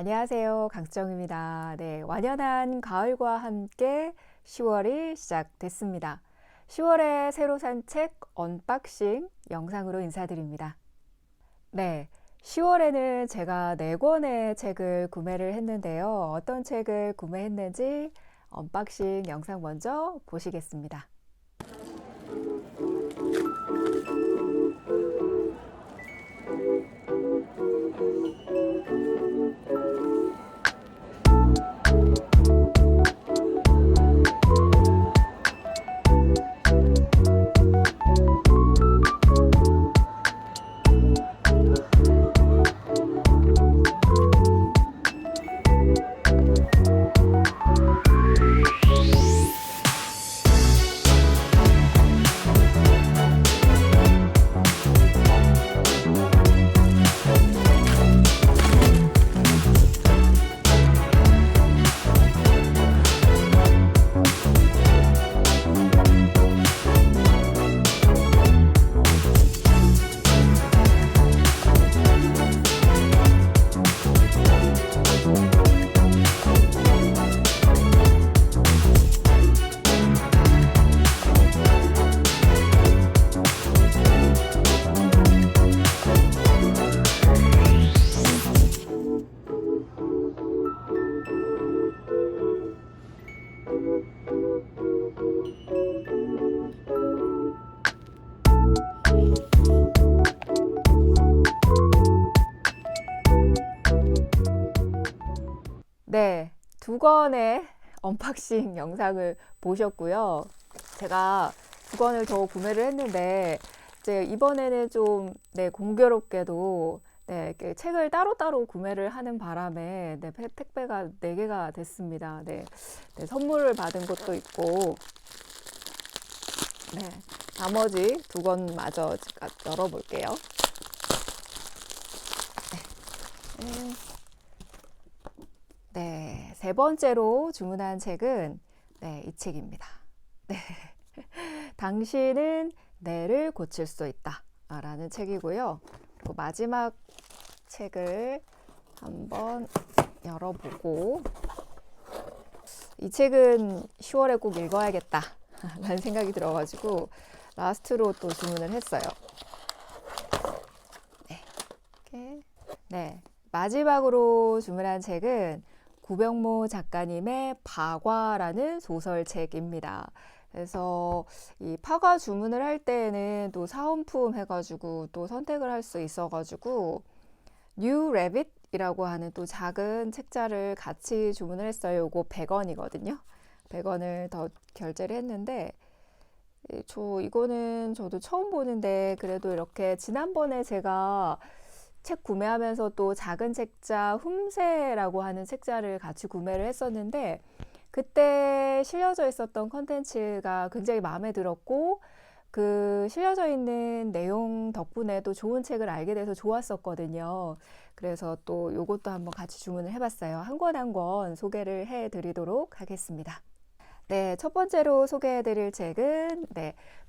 안녕하세요. 강수정입니다. 네, 완연한 가을과 함께 10월이 시작됐습니다. 10월에 새로 산 책 언박싱 영상으로 인사드립니다. 네, 10월에는 제가 4권의 책을 구매를 했는데요. 어떤 책을 구매했는지 언박싱 영상 먼저 보시겠습니다. 네, 2권의 언박싱 영상을 보셨고요. 제가 2권을 더 구매를 했는데 이제 이번에는 좀 공교롭게도 이렇게 책을 따로따로 구매를 하는 바람에 택배가 4개가 됐습니다. 선물을 받은 것도 있고 나머지 2권마저 열어볼게요. 네, 3번째로 주문한 책은 이 책입니다. 당신은 내를 고칠 수 있다 라는 책이고요. 그리고 마지막 책을 한번 열어보고, 이 책은 10월에 꼭 읽어야겠다 라는 생각이 들어가지고 라스트로 또 주문을 했어요. 마지막으로 주문한 책은 구병모 작가님의 파과라는 소설책입니다. 그래서 이 파과 주문을 할 때에는 또 사은품 해가지고 또 선택을 할 수 있어가지고 뉴 레빗이라고 하는 또 작은 책자를 같이 주문을 했어요. 요거 100원이거든요. 100원을 더 결제를 했는데, 이거는 저도 처음 보는데, 그래도 이렇게 지난번에 제가 책 구매하면서 또 작은 책자 흠세라고 하는 책자를 같이 구매를 했었는데, 그때 실려져 있었던 컨텐츠가 굉장히 마음에 들었고, 그 실려져 있는 내용 덕분에 또 좋은 책을 알게 돼서 좋았었거든요. 그래서 또 요것도 한번 같이 주문을 해봤어요. 한 권 한 권 소개를 해드리도록 하겠습니다. 네, 첫 번째로 소개해드릴 책은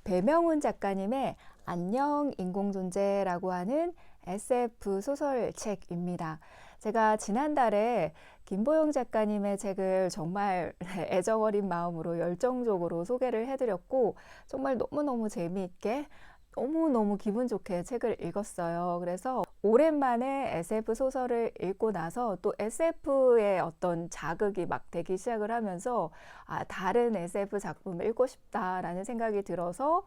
배명훈 작가님의 안녕 인공존재라고 하는 SF 소설책입니다. 제가 지난달에 김보영 작가님의 책을 정말 애정어린 마음으로 열정적으로 소개를 해드렸고, 정말 너무너무 재미있게 너무너무 기분 좋게 책을 읽었어요. 그래서 오랜만에 SF 소설을 읽고 나서 또 SF의 어떤 자극이 막 되기 시작을 하면서 다른 SF 작품을 읽고 싶다라는 생각이 들어서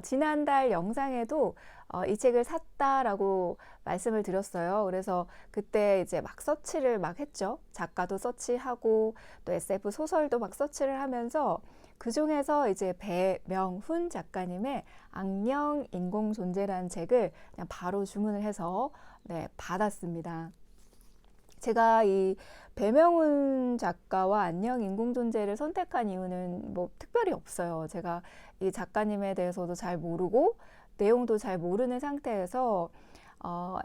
지난달 영상에도 이 책을 샀다라고 말씀을 드렸어요. 그래서 그때 이제 막 서치를 막 했죠. 작가도 서치하고 또 SF 소설도 막 서치를 하면서 그 중에서 이제 배명훈 작가님의 안녕 인공존재라는 책을 그냥 바로 주문을 해서 받았습니다. 제가 이 배명훈 작가와 안녕 인공존재를 선택한 이유는 뭐 특별히 없어요. 제가 이 작가님에 대해서도 잘 모르고 내용도 잘 모르는 상태에서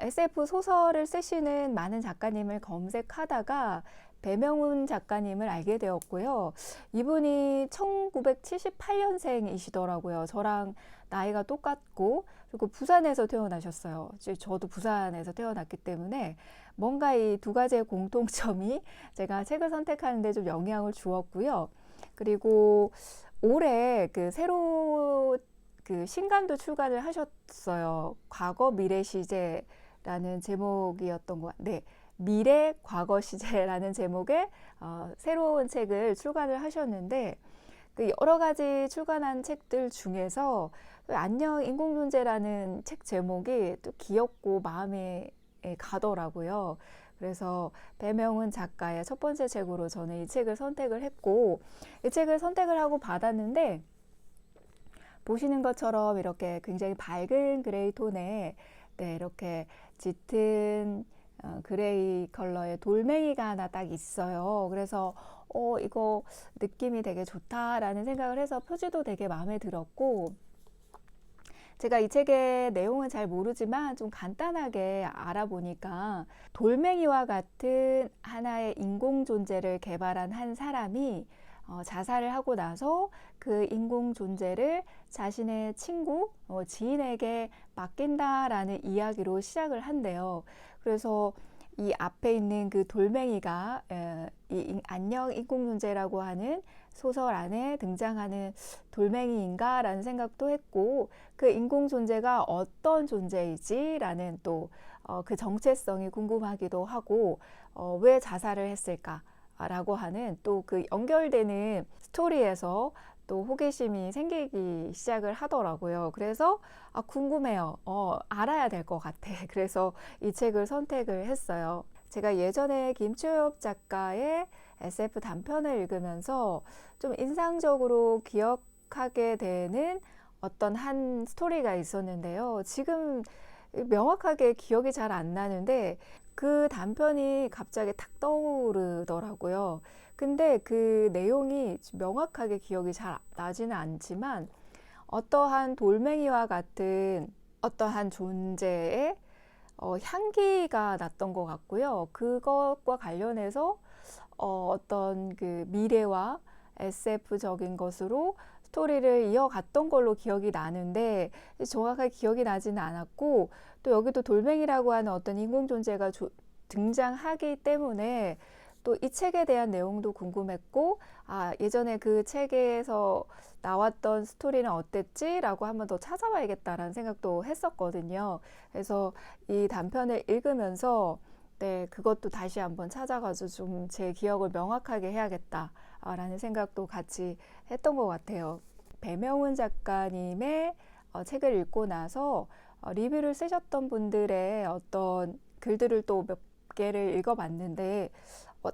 SF 소설을 쓰시는 많은 작가님을 검색하다가 배명훈 작가님을 알게 되었고요. 이분이 1978년생이시더라고요. 저랑 나이가 똑같고, 그리고 부산에서 태어나셨어요. 저도 부산에서 태어났기 때문에 뭔가 이 두 가지의 공통점이 제가 책을 선택하는데 좀 영향을 주었고요. 그리고 올해 새로 신간도 출간을 하셨어요. 과거 미래 시제라는 제목이었던 것 같아요. 네, 미래 과거 시제라는 제목의 새로운 책을 출간을 하셨는데 여러 가지 출간한 책들 중에서 안녕 인공존재라는 책 제목이 또 귀엽고 마음에 가더라고요. 그래서 배명훈 작가의 첫 번째 책으로 저는 이 책을 선택을 했고, 이 책을 선택을 하고 받았는데 보시는 것처럼 이렇게 굉장히 밝은 그레이 톤에 이렇게 짙은 그레이 컬러의 돌멩이가 하나 딱 있어요. 그래서 이거 느낌이 되게 좋다라는 생각을 해서 표지도 되게 마음에 들었고, 제가 이 책의 내용은 잘 모르지만 좀 간단하게 알아보니까 돌멩이와 같은 하나의 인공 존재를 개발한 한 사람이 자살을 하고 나서 그 인공 존재를 자신의 친구, 지인에게 맡긴다라는 이야기로 시작을 한대요. 그래서 이 앞에 있는 그 돌멩이가 이 안녕 인공 존재라고 하는 소설 안에 등장하는 돌멩이인가 라는 생각도 했고, 그 인공 존재가 어떤 존재이지 라는 또 그 정체성이 궁금하기도 하고, 왜 자살을 했을까 라고 하는 또 그 연결되는 스토리에서 또 호기심이 생기기 시작을 하더라고요. 그래서 궁금해요. 알아야 될 것 같아. 그래서 이 책을 선택을 했어요. 제가 예전에 김초엽 작가의 SF 단편을 읽으면서 좀 인상적으로 기억하게 되는 어떤 한 스토리가 있었는데요. 지금 명확하게 기억이 잘 안 나는데 그 단편이 갑자기 탁 떠오르더라고요. 근데 그 내용이 명확하게 기억이 잘 나지는 않지만 어떠한 돌멩이와 같은 어떠한 존재의 향기가 났던 것 같고요. 그것과 관련해서 어떤 그 미래와 SF적인 것으로 스토리를 이어갔던 걸로 기억이 나는데 정확하게 기억이 나지는 않았고, 또 여기도 돌멩이라고 하는 어떤 인공 존재가 등장하기 때문에 또 이 책에 대한 내용도 궁금했고, 예전에 그 책에서 나왔던 스토리는 어땠지? 라고 한번 더 찾아봐야겠다라는 생각도 했었거든요. 그래서 이 단편을 읽으면서 그것도 다시 한번 찾아가지고 좀 제 기억을 명확하게 해야겠다라는 생각도 같이 했던 것 같아요. 배명훈 작가님의 책을 읽고 나서 리뷰를 쓰셨던 분들의 어떤 글들을 또 몇 개를 읽어봤는데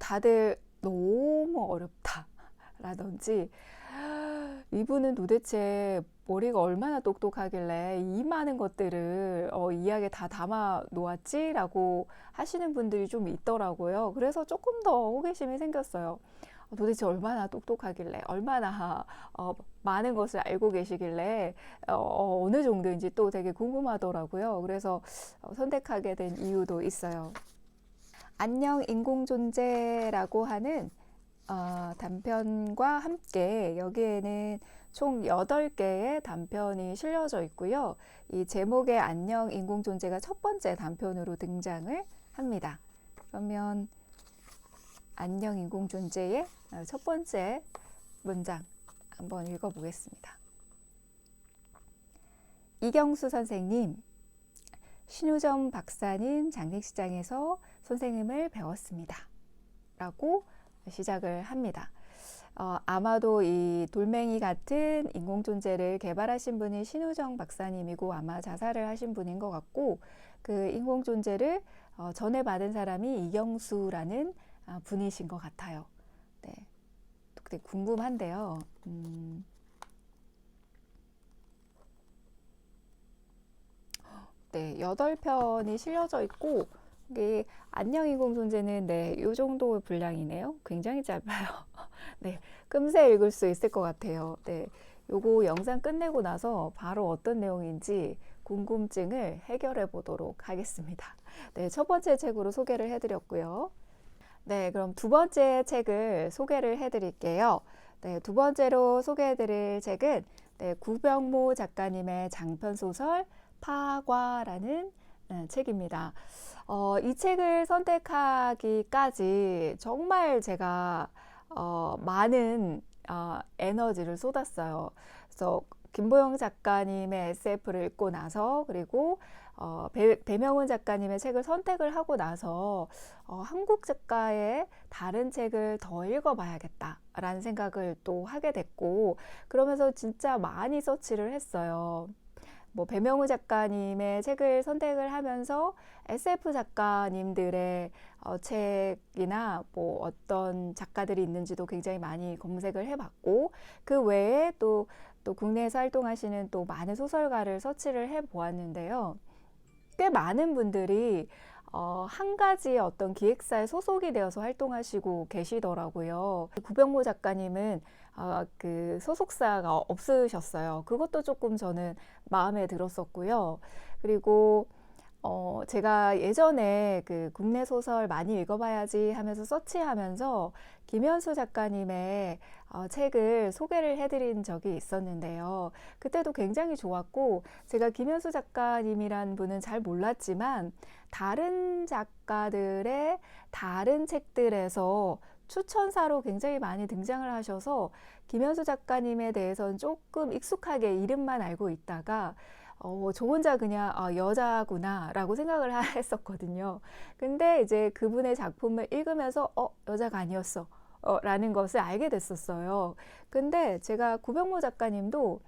다들 너무 어렵다라든지 이분은 도대체 머리가 얼마나 똑똑하길래 이 많은 것들을 이야기에 다 담아 놓았지? 라고 하시는 분들이 좀 있더라고요. 그래서 조금 더 호기심이 생겼어요. 도대체 얼마나 똑똑하길래, 얼마나 많은 것을 알고 계시길래 어느 정도인지 또 되게 궁금하더라고요. 그래서 선택하게 된 이유도 있어요. 안녕 인공존재라고 하는 단편과 함께 여기에는 총 8개의 단편이 실려져 있고요. 이 제목의 안녕 인공존재가 첫 번째 단편으로 등장을 합니다. 그러면 안녕 인공존재의 첫 번째 문장 한번 읽어보겠습니다. 이경수 선생님, 신우점 박사는 장례식장에서 선생님을 배웠습니다. 라고 시작을 합니다. 아마도 이 돌멩이 같은 인공존재를 개발하신 분이 신우정 박사님이고 아마 자살을 하신 분인 것 같고, 그 인공존재를 전해 받은 사람이 이경수라는 분이신 것 같아요. 네, 되게 궁금한데요. 네, 8편이 실려져 있고, 이게 안녕 인공존재는 이 정도 분량이네요. 굉장히 짧아요. 네, 금세 읽을 수 있을 것 같아요. 네, 요거 영상 끝내고 나서 바로 어떤 내용인지 궁금증을 해결해 보도록 하겠습니다. 네, 첫 번째 책으로 소개를 해드렸고요. 네, 그럼 두 번째 책을 소개를 해드릴게요. 네, 두 번째로 소개해드릴 책은 구병모 작가님의 장편소설 파과라는 책입니다. 이 책을 선택하기까지 정말 제가 많은 에너지를 쏟았어요. 그래서 김보영 작가님의 SF를 읽고 나서, 그리고 배명훈 작가님의 책을 선택을 하고 나서 한국 작가의 다른 책을 더 읽어봐야겠다라는 생각을 또 하게 됐고, 그러면서 진짜 많이 서치를 했어요. 배명우 작가님의 책을 선택을 하면서 SF 작가님들의 책이나 어떤 작가들이 있는지도 굉장히 많이 검색을 해봤고, 그 외에 또 국내에서 활동하시는 또 많은 소설가를 서치를 해보았는데요. 꽤 많은 분들이 한 가지 어떤 기획사에 소속이 되어서 활동하시고 계시더라고요. 구병모 작가님은 그 소속사가 없으셨어요. 그것도 조금 저는 마음에 들었었고요. 그리고 제가 예전에 그 국내 소설 많이 읽어봐야지 하면서 서치하면서 김현수 작가님의 책을 소개를 해드린 적이 있었는데요. 그때도 굉장히 좋았고, 제가 김현수 작가님이란 분은 잘 몰랐지만 다른 작가들의 다른 책들에서 추천사로 굉장히 많이 등장을 하셔서 김현수 작가님에 대해서는 조금 익숙하게 이름만 알고 있다가 저 혼자 그냥 여자구나 라고 생각을 했었거든요. 근데 이제 그분의 작품을 읽으면서 여자가 아니었어 라는 것을 알게 됐었어요. 근데 제가 구병모 작가님도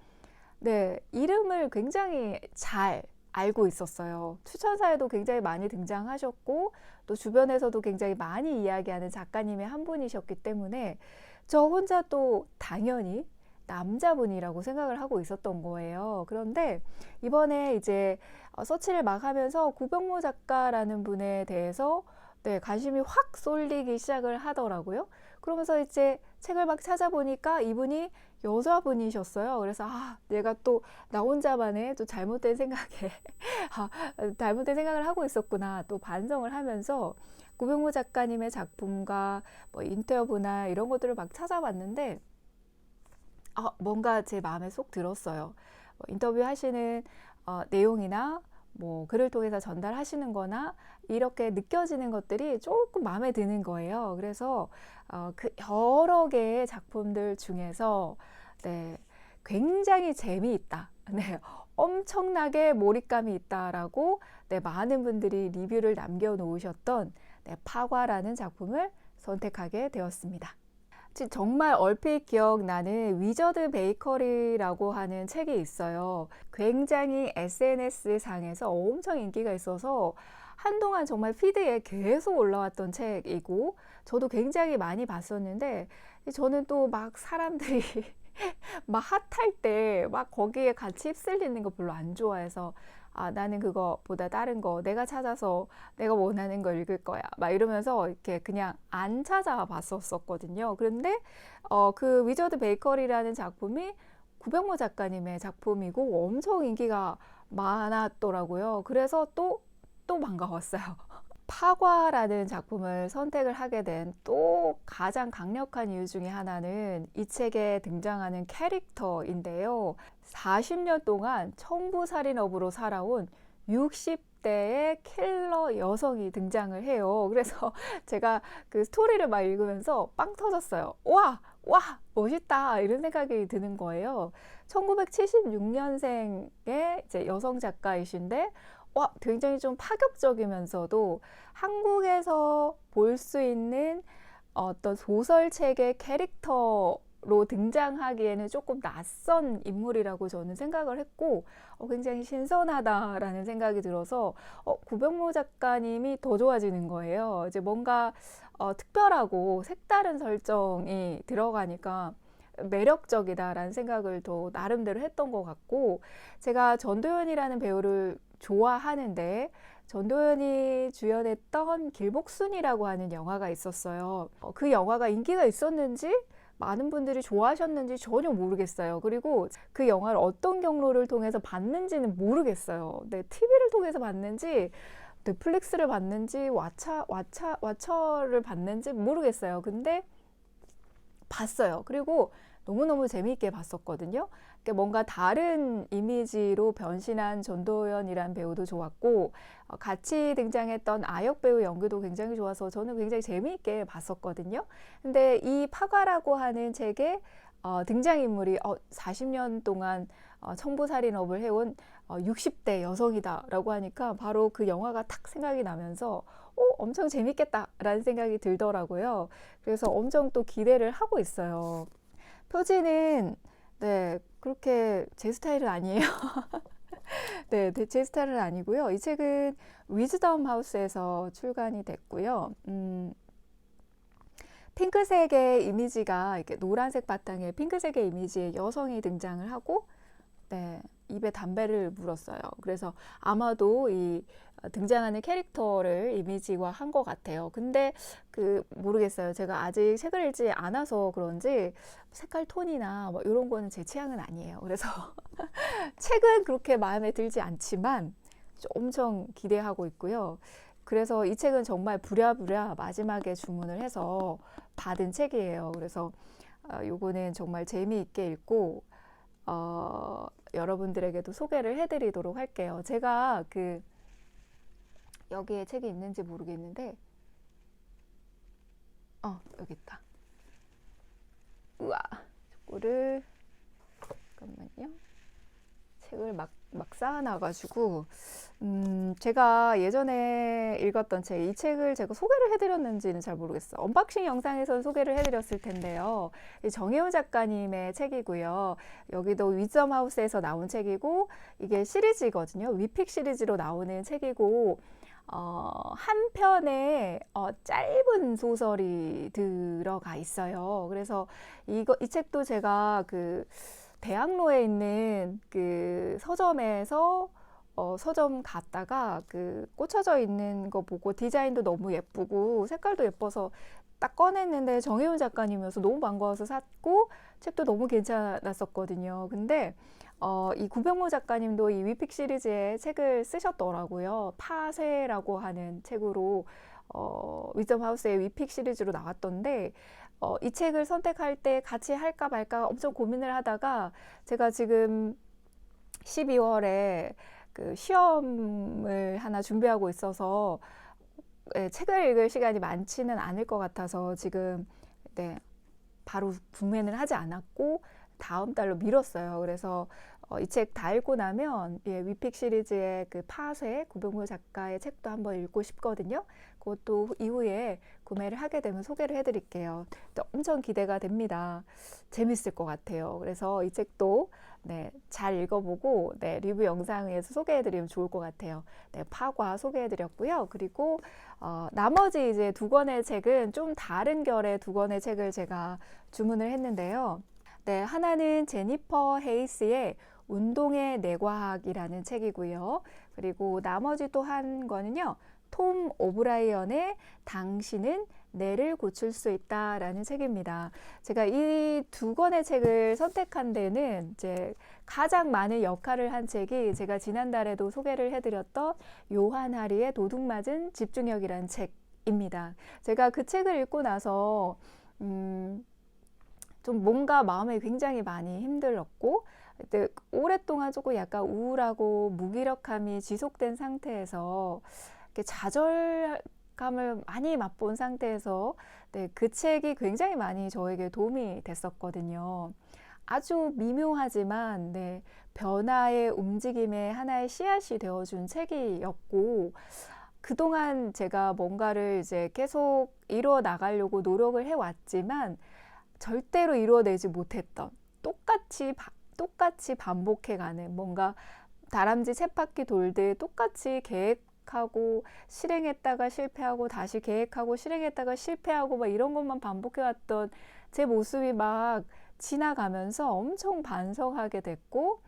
이름을 굉장히 잘 알고 있었어요. 추천사에도 굉장히 많이 등장하셨고, 또 주변에서도 굉장히 많이 이야기하는 작가님의 한 분이셨기 때문에 저 혼자 또 당연히 남자분이라고 생각을 하고 있었던 거예요. 그런데 이번에 이제 서치를 막 하면서 구병모 작가라는 분에 대해서 관심이 확 쏠리기 시작을 하더라고요. 그러면서 이제 책을 막 찾아보니까 이분이 여자분이셨어요. 그래서 내가 또 나 혼자만의 또 잘못된 생각에 잘못된 생각을 하고 있었구나 또 반성을 하면서 구병모 작가님의 작품과 인터뷰나 이런 것들을 막 찾아봤는데 뭔가 제 마음에 쏙 들었어요. 인터뷰 하시는 내용이나 글을 통해서 전달하시는 거나 이렇게 느껴지는 것들이 조금 마음에 드는 거예요. 그래서 그 여러 개의 작품들 중에서 굉장히 재미있다. 엄청나게 몰입감이 있다라고 많은 분들이 리뷰를 남겨놓으셨던 파과라는 작품을 선택하게 되었습니다. 정말 얼핏 기억나는 위저드 베이커리라고 하는 책이 있어요. 굉장히 SNS 상에서 엄청 인기가 있어서 한동안 정말 피드에 계속 올라왔던 책이고, 저도 굉장히 많이 봤었는데, 저는 또 막 사람들이 막 핫할 때 막 거기에 같이 휩쓸리는 거 별로 안 좋아해서 나는 그거보다 다른 거 내가 찾아서 내가 원하는 거 읽을 거야 막 이러면서 이렇게 그냥 안 찾아봤었거든요. 그런데 그 위저드 베이커리라는 작품이 구병모 작가님의 작품이고 엄청 인기가 많았더라고요. 그래서 또 반가웠어요. 파과라는 작품을 선택을 하게 된 또 가장 강력한 이유 중에 하나는 이 책에 등장하는 캐릭터인데요. 40년 동안 청부살인업으로 살아온 60대의 킬러 여성이 등장을 해요. 그래서 제가 그 스토리를 막 읽으면서 빵 터졌어요. 와 멋있다 이런 생각이 드는 거예요. 1976년생의 이제 여성 작가이신데 굉장히 좀 파격적이면서도 한국에서 볼 수 있는 어떤 소설책의 캐릭터로 등장하기에는 조금 낯선 인물이라고 저는 생각을 했고, 굉장히 신선하다라는 생각이 들어서 구병모 작가님이 더 좋아지는 거예요. 이제 뭔가 특별하고 색다른 설정이 들어가니까 매력적이다라는 생각을 더 나름대로 했던 것 같고, 제가 전도연이라는 배우를 좋아하는데 전도연이 주연했던 길복순이라고 하는 영화가 있었어요. 그 영화가 인기가 있었는지 많은 분들이 좋아하셨는지 전혀 모르겠어요. 그리고 그 영화를 어떤 경로를 통해서 봤는지는 모르겠어요. 네, TV를 통해서 봤는지 넷플릭스를 봤는지 왓챠를 봤는지 모르겠어요. 근데 봤어요. 그리고 너무너무 재미있게 봤었거든요. 그러니까 뭔가 다른 이미지로 변신한 전도연이란 배우도 좋았고, 같이 등장했던 아역 배우 연기도 굉장히 좋아서 저는 굉장히 재미있게 봤었거든요. 근데 이 파과라고 하는 책에 등장인물이 40년 동안 청부살인업을 해온 60대 여성이다라고 하니까 바로 그 영화가 탁 생각이 나면서 엄청 재밌겠다라는 생각이 들더라고요. 그래서 엄청 또 기대를 하고 있어요. 표지는 네, 그렇게 제 스타일은 아니에요. 네, 제 스타일은 아니고요. 이 책은 위즈덤 하우스에서 출간이 됐고요. 핑크색의 이미지가 이렇게 노란색 바탕에 핑크색의 이미지의 여성이 등장을 하고, 네, 입에 담배를 물었어요. 그래서 아마도 이 등장하는 캐릭터를 이미지화 한 것 같아요. 근데 모르겠어요. 제가 아직 책을 읽지 않아서 그런지 색깔 톤이나 뭐 이런 거는 제 취향은 아니에요. 그래서 책은 그렇게 마음에 들지 않지만 엄청 기대하고 있고요. 그래서 이 책은 정말 부랴부랴 마지막에 주문을 해서 받은 책이에요. 그래서 요거는 정말 재미있게 읽고 여러분들에게도 소개를 해드리도록 할게요. 제가 여기에 책이 있는지 모르겠는데 여기 있다. 우와, 이거를 잠깐만요. 책을 막 쌓아놔가지고 제가 예전에 읽었던 책, 이 책을 제가 소개를 해드렸는지는 잘 모르겠어요. 언박싱 영상에서 소개를 해드렸을 텐데요. 정혜원 작가님의 책이고요. 여기도 위즈덤 하우스에서 나온 책이고, 이게 시리즈거든요. 위픽 시리즈로 나오는 책이고, 한 편에 짧은 소설이 들어가 있어요. 그래서 이 책도 제가 대학로에 있는 서점에서 서점 갔다가 꽂혀져 있는 거 보고 디자인도 너무 예쁘고 색깔도 예뻐서 딱 꺼냈는데 정혜운 작가님이어서 너무 반가워서 샀고, 책도 너무 괜찮았었거든요. 근데 이 구병모 작가님도 이 위픽 시리즈의 책을 쓰셨더라고요. 파쇄라고 하는 책으로 위즈덤 하우스의 위픽 시리즈로 나왔던데, 이 책을 선택할 때 같이 할까 말까 엄청 고민을 하다가 제가 지금 12월에 시험을 하나 준비하고 있어서 책을 읽을 시간이 많지는 않을 것 같아서 지금 네, 바로 구매는 하지 않았고 다음 달로 미뤘어요. 그래서 이 책 다 읽고 나면 위픽 시리즈의 파쇄, 구병모 작가의 책도 한번 읽고 싶거든요. 그것도 이후에 구매를 하게 되면 소개를 해드릴게요. 엄청 기대가 됩니다. 재밌을 것 같아요. 그래서 이 책도 네, 잘 읽어보고 리뷰 영상에서 소개해드리면 좋을 것 같아요. 네, 파과 소개해드렸고요. 그리고 나머지 이제 두 권의 책은 좀 다른 결의 두 권의 책을 제가 주문을 했는데요. 네, 하나는 제니퍼 헤이스의 운동의 뇌과학이라는 책이고요. 그리고 나머지 또 한 권은요, 톰 오브라이언의 당신은 뇌를 고칠 수 있다라는 책입니다. 제가 이 두 권의 책을 선택한 데는 이제 가장 많은 역할을 한 책이 제가 지난달에도 소개를 해드렸던 요한 하리의 도둑맞은 집중력이라는 책입니다. 제가 그 책을 읽고 나서 좀 뭔가 마음이 굉장히 많이 힘들었고, 오랫동안 조금 약간 우울하고 무기력함이 지속된 상태에서 좌절감을 많이 맛본 상태에서 그 책이 굉장히 많이 저에게 도움이 됐었거든요. 아주 미묘하지만 변화의 움직임의 하나의 씨앗이 되어준 책이었고, 그동안 제가 뭔가를 이제 계속 이루어 나가려고 노력을 해왔지만 절대로 이루어내지 못했던, 똑같이 반복해가는, 뭔가 다람쥐 쳇바퀴 돌듯 똑같이 계획하고 실행했다가 실패하고 다시 계획하고 실행했다가 실패하고 막 이런 것만 반복해왔던 제 모습이 막 지나가면서 엄청 반성하게 됐고,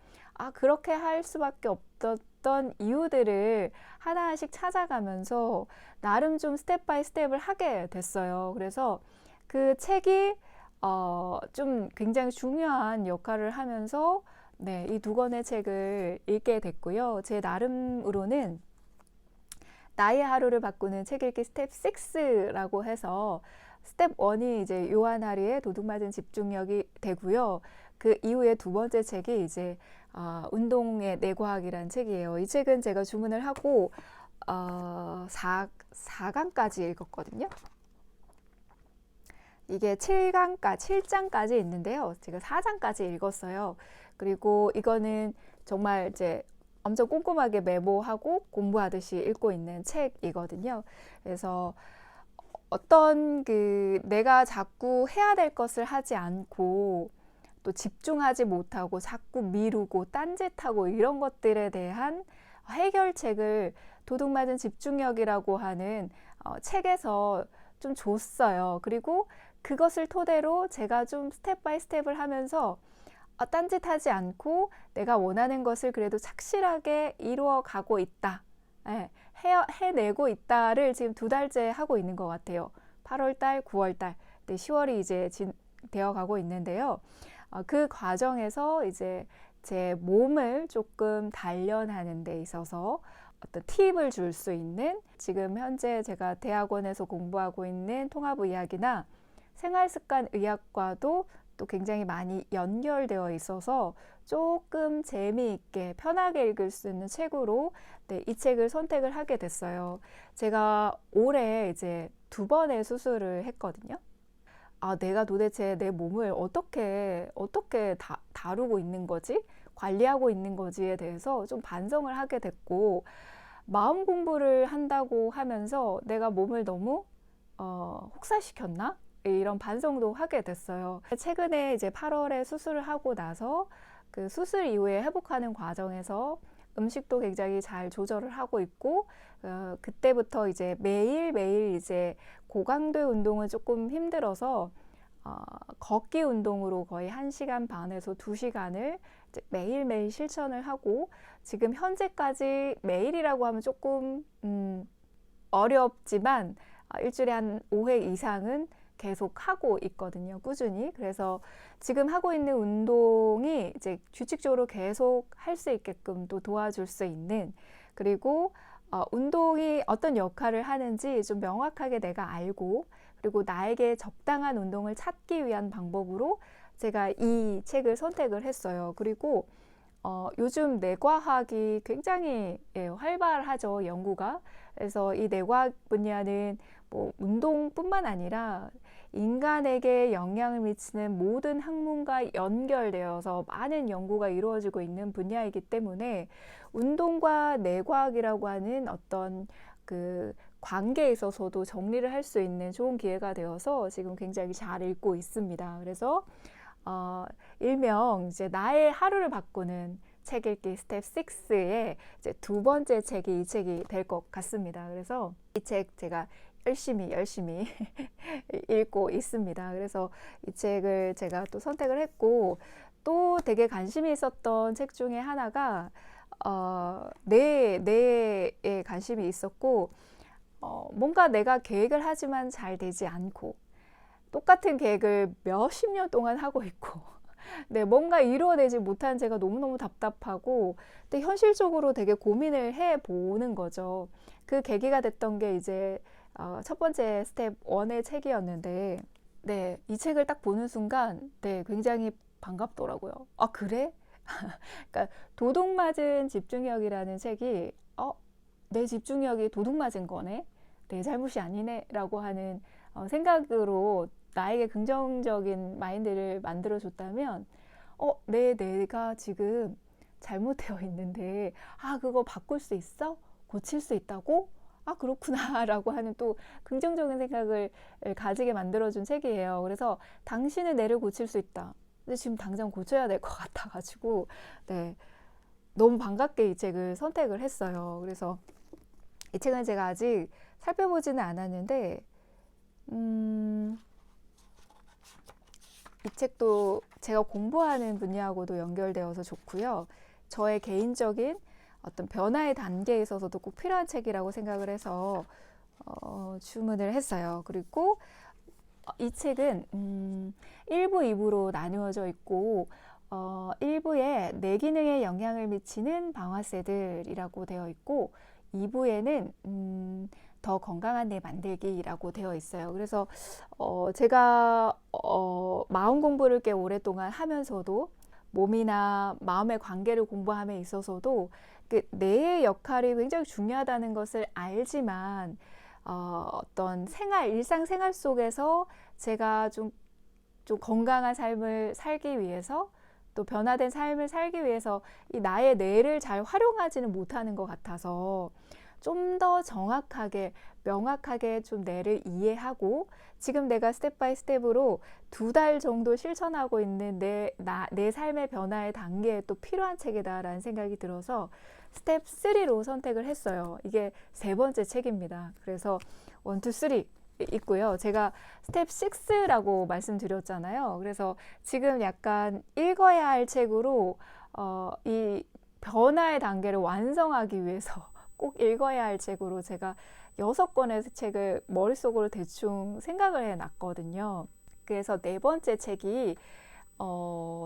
그렇게 할 수밖에 없었던 이유들을 하나씩 찾아가면서 나름 좀 스텝 바이 스텝을 하게 됐어요. 그래서 그 책이 좀 굉장히 중요한 역할을 하면서 네, 이 두 권의 책을 읽게 됐고요. 제 나름으로는 나의 하루를 바꾸는 책 읽기 스텝 6라고 해서 스텝 1이 이제 요한 하리의 도둑맞은 집중력이 되고요. 그 이후에 두 번째 책이 이제 운동의 뇌과학이라는 책이에요. 이 책은 제가 주문을 하고 4강까지 읽었거든요. 이게 7장까지 있는데요. 제가 4장까지 읽었어요. 그리고 이거는 정말 이제 엄청 꼼꼼하게 메모하고 공부하듯이 읽고 있는 책이거든요. 그래서 어떤 내가 자꾸 해야 될 것을 하지 않고 또 집중하지 못하고 자꾸 미루고 딴짓하고 이런 것들에 대한 해결책을 도둑맞은 집중력이라고 하는 책에서 좀 줬어요. 그리고 그것을 토대로 제가 좀 스텝 바이 스텝을 하면서 딴짓하지 않고 내가 원하는 것을 그래도 착실하게 이루어 가고 있다. 예, 해내고 있다를 지금 2달째 하고 있는 것 같아요. 8월달, 9월달, 10월이 이제 되어 가고 있는데요. 그 과정에서 이제 제 몸을 조금 단련하는 데 있어서 어떤 팁을 줄 수 있는 지금 현재 제가 대학원에서 공부하고 있는 통합의학이나 생활습관의학과도 또 굉장히 많이 연결되어 있어서 조금 재미있게 편하게 읽을 수 있는 책으로 네, 이 책을 선택을 하게 됐어요. 제가 올해 이제 2번의 수술을 했거든요. 내가 도대체 내 몸을 어떻게 다루고 있는 거지? 관리하고 있는 거지에 대해서 좀 반성을 하게 됐고, 마음 공부를 한다고 하면서 내가 몸을 너무 혹사시켰나? 이런 반성도 하게 됐어요. 최근에 이제 8월에 수술을 하고 나서 그 수술 이후에 회복하는 과정에서 음식도 굉장히 잘 조절을 하고 있고, 그때부터 이제 매일매일 이제 고강도 운동은 조금 힘들어서 걷기 운동으로 거의 1시간 반에서 2시간을 매일매일 실천을 하고, 지금 현재까지 매일이라고 하면 조금 어렵지만 일주일에 한 5회 이상은 계속 하고 있거든요. 꾸준히. 그래서 지금 하고 있는 운동이 이제 규칙적으로 계속 할 수 있게끔 또 도와줄 수 있는, 그리고 운동이 어떤 역할을 하는지 좀 명확하게 내가 알고, 그리고 나에게 적당한 운동을 찾기 위한 방법으로 제가 이 책을 선택을 했어요. 그리고 요즘 뇌과학이 굉장히 활발하죠, 연구가. 그래서 이 뇌과학 분야는 뭐 운동뿐만 아니라 인간에게 영향을 미치는 모든 학문과 연결되어서 많은 연구가 이루어지고 있는 분야이기 때문에 운동과 뇌과학이라고 하는 어떤 그 관계에 있어서도 정리를 할 수 있는 좋은 기회가 되어서 지금 굉장히 잘 읽고 있습니다. 그래서 일명 이제 나의 하루를 바꾸는 책 읽기 스텝 6의 이제 2번째 책이 이 책이 될 것 같습니다. 그래서 이 책 제가 열심히 읽고 있습니다. 그래서 이 책을 제가 또 선택을 했고, 또 되게 관심이 있었던 책 중에 하나가 뇌에 관심이 있었고, 뭔가 내가 계획을 하지만 잘 되지 않고 똑같은 계획을 몇십 년 동안 하고 있고 네, 뭔가 이루어내지 못한 제가 너무너무 답답하고, 근데 현실적으로 되게 고민을 해보는 거죠. 그 계기가 됐던 게 이제 첫 번째 스텝 1의 책이었는데, 네, 이 책을 딱 보는 순간 네, 굉장히 반갑더라고요. 그래? 그러니까 도둑맞은 집중력이라는 책이 내 집중력이 도둑맞은 거네? 내 잘못이 아니네? 라고 하는 생각으로 나에게 긍정적인 마인드를 만들어줬다면 내가 지금 잘못되어 있는데 그거 바꿀 수 있어? 고칠 수 있다고? 그렇구나 라고 하는 또 긍정적인 생각을 가지게 만들어준 책이에요. 그래서 당신은 뇌를 고칠 수 있다. 근데 지금 당장 고쳐야 될 것 같아가지고 네, 너무 반갑게 이 책을 선택을 했어요. 그래서 이 책은 제가 아직 살펴보지는 않았는데 이 책도 제가 공부하는 분야하고도 연결되어서 좋고요. 저의 개인적인 어떤 변화의 단계에 있어서도 꼭 필요한 책이라고 생각을 해서 주문을 했어요. 그리고 이 책은 1부, 2부로 나누어져 있고 1부에 뇌 기능에 영향을 미치는 방아쇠들이라고 되어 있고 2부에는 더 건강한 뇌 만들기라고 되어 있어요. 그래서 제가 마음 공부를 꽤 오랫동안 하면서도 몸이나 마음의 관계를 공부함에 있어서도 그 뇌의 역할이 굉장히 중요하다는 것을 알지만 어떤 일상생활 속에서 제가 좀 건강한 삶을 살기 위해서 또 변화된 삶을 살기 위해서 이 나의 뇌를 잘 활용하지는 못하는 것 같아서 좀 더 정확하게 명확하게 좀 뇌를 이해하고 지금 내가 스텝 바이 스텝으로 2달 정도 실천하고 있는 내 삶의 변화의 단계에 또 필요한 책이다라는 생각이 들어서 스텝 3로 선택을 했어요. 이게 3번째 책입니다. 그래서 1, 2, 3 있고요. 제가 스텝 6라고 말씀드렸잖아요. 그래서 지금 약간 읽어야 할 책으로 이 변화의 단계를 완성하기 위해서 꼭 읽어야 할 책으로 제가 6권의 책을 머릿속으로 대충 생각을 해놨거든요. 그래서 4번째 책이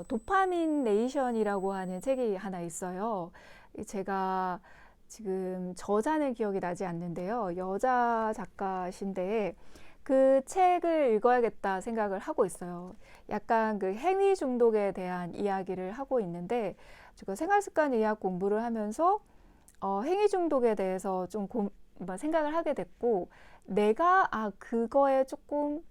도파민 네이션이라고 하는 책이 하나 있어요. 제가 지금 저자는 기억이 나지 않는데요. 여자 작가신데 그 책을 읽어야겠다 생각을 하고 있어요. 약간 그 행위 중독에 대한 이야기를 하고 있는데 제가 생활습관의학 공부를 하면서 행위 중독에 대해서 좀 생각을 하게 됐고 내가 그거에 조금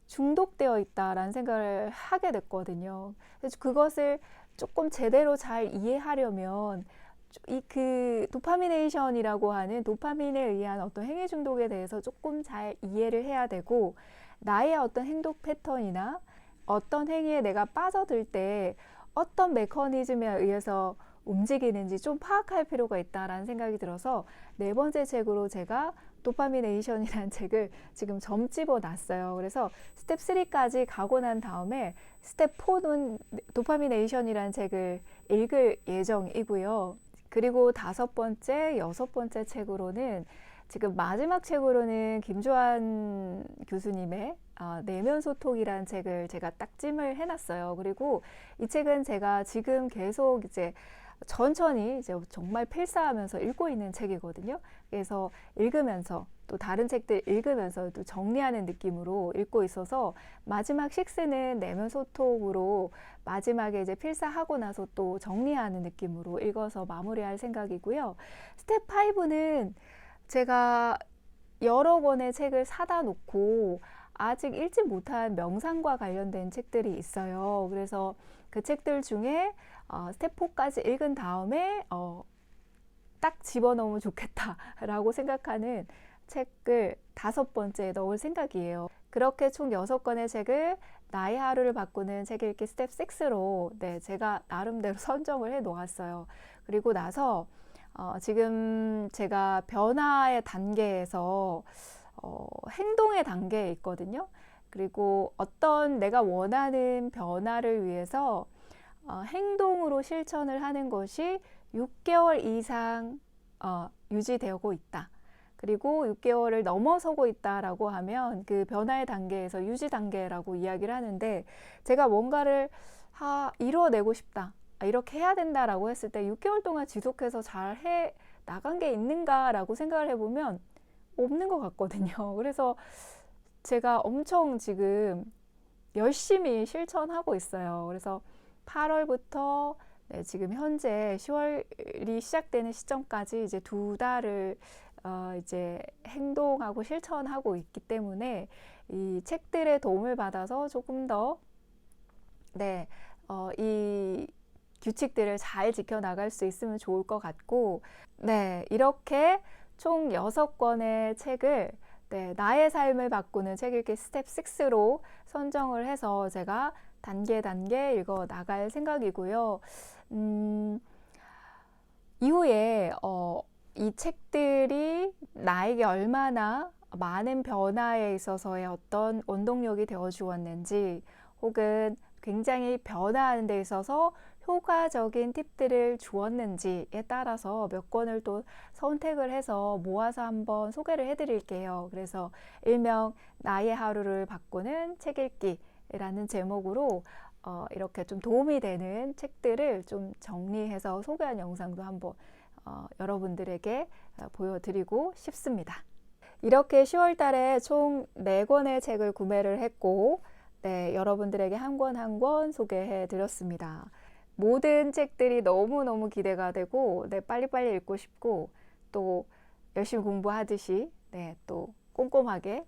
중독되어 있다라는 생각을 하게 됐거든요. 그래서 그것을 조금 제대로 잘 이해하려면 그 도파미네이션이라고 하는 도파민에 의한 어떤 행위 중독에 대해서 조금 잘 이해를 해야 되고 나의 어떤 행동 패턴이나 어떤 행위에 내가 빠져들 때 어떤 메커니즘에 의해서 움직이는지 좀 파악할 필요가 있다라는 생각이 들어서 4번째 책으로 제가 도파미네이션이라는 책을 지금 점집어 놨어요. 그래서 스텝 3까지 가고 난 다음에 스텝 4는 도파미네이션이라는 책을 읽을 예정이고요. 그리고 5번째, 6번째 책으로는 지금 마지막 책으로는 김주환 교수님의 내면 소통이라는 책을 제가 딱 찜을 해놨어요. 그리고 이 책은 제가 지금 계속 이제 천천히 이제 정말 필사하면서 읽고 있는 책이거든요. 그래서 읽으면서 또 다른 책들 읽으면서 또 정리하는 느낌으로 읽고 있어서 마지막 6는 내면 소통으로 마지막에 이제 필사하고 나서 또 정리하는 느낌으로 읽어서 마무리할 생각이고요. 스텝 5는 제가 여러 권의 책을 사다 놓고 아직 읽지 못한 명상과 관련된 책들이 있어요. 그래서 그 책들 중에 스텝 4까지 읽은 다음에 딱 집어넣으면 좋겠다라고 생각하는 책을 5번째에 넣을 생각이에요. 그렇게 총 6권의 책을 나의 하루를 바꾸는 책 읽기 스텝 6로 제가 나름대로 선정을 해 놓았어요. 그리고 나서 지금 제가 변화의 단계에서 행동의 단계에 있거든요. 그리고 어떤 내가 원하는 변화를 위해서 행동으로 실천을 하는 것이 6개월 이상 유지되고 있다. 그리고 6개월을 넘어서고 있다라고 하면 그 변화의 단계에서 유지 단계라고 이야기를 하는데 제가 뭔가를 이뤄내고 싶다. 이렇게 해야 된다라고 했을 때 6개월 동안 지속해서 잘 해 나간 게 있는가라고 생각을 해보면 없는 것 같거든요. 그래서 제가 엄청 지금 열심히 실천하고 있어요. 그래서 8월부터 지금 현재 10월이 시작되는 시점까지 이제 2달을 이제 행동하고 실천하고 있기 때문에 이 책들의 도움을 받아서 조금 더 이 규칙들을 잘 지켜나갈 수 있으면 좋을 것 같고 이렇게 총 6권의 책을 나의 삶을 바꾸는 책 읽기 스텝 6로 선정을 해서 제가 단계 읽어 나갈 생각이고요. 이후에 이 책들이 나에게 얼마나 많은 변화에 있어서의 어떤 원동력이 되어 주었는지 혹은 굉장히 변화하는 데 있어서 효과적인 팁들을 주었는지에 따라서 몇 권을 또 선택을 해서 모아서 한번 소개를 해드릴게요. 그래서 일명 나의 하루를 바꾸는 책 읽기라는 제목으로 이렇게 좀 도움이 되는 책들을 좀 정리해서 소개한 영상도 한번 여러분들에게 보여드리고 싶습니다. 이렇게 10월 달에 총 4권의 책을 구매를 했고, 네, 여러분들에게 한 권 한 권 소개해 드렸습니다. 모든 책들이 너무너무 기대가 되고, 네, 빨리빨리 읽고 싶고, 또 열심히 공부하듯이, 네, 또 꼼꼼하게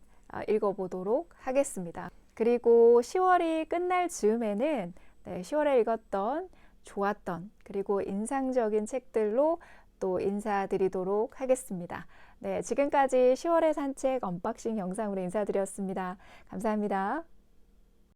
읽어보도록 하겠습니다. 그리고 10월이 끝날 즈음에는 10월에 읽었던 좋았던 그리고 인상적인 책들로 또 인사드리도록 하겠습니다. 네, 지금까지 10월의 산책 언박싱 영상으로 인사드렸습니다. 감사합니다.